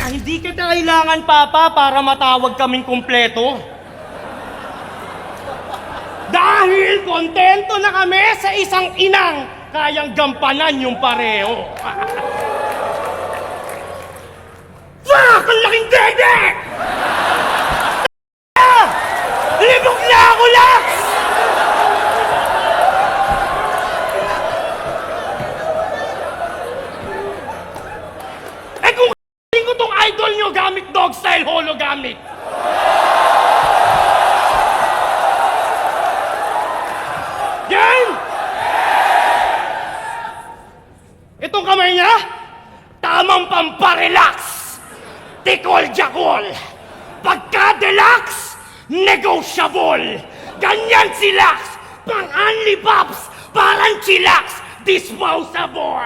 Hindi kita kailangan, Papa, para matawag kaming kumpleto. Dahil kontento na kami sa isang inang kayang gampanan yung pareho. Fuck! Ang laking dede! Libog na ako, Lax! Eh kung ko tong idol nyo gamit dog style hologamic. Game! Itong kamay niya, tamang pamparelax. Tikol-jakol. Pagka-deluxe, negotiable. Ganyan si Lax. Pang-unli pops, parang chillax. Disposable.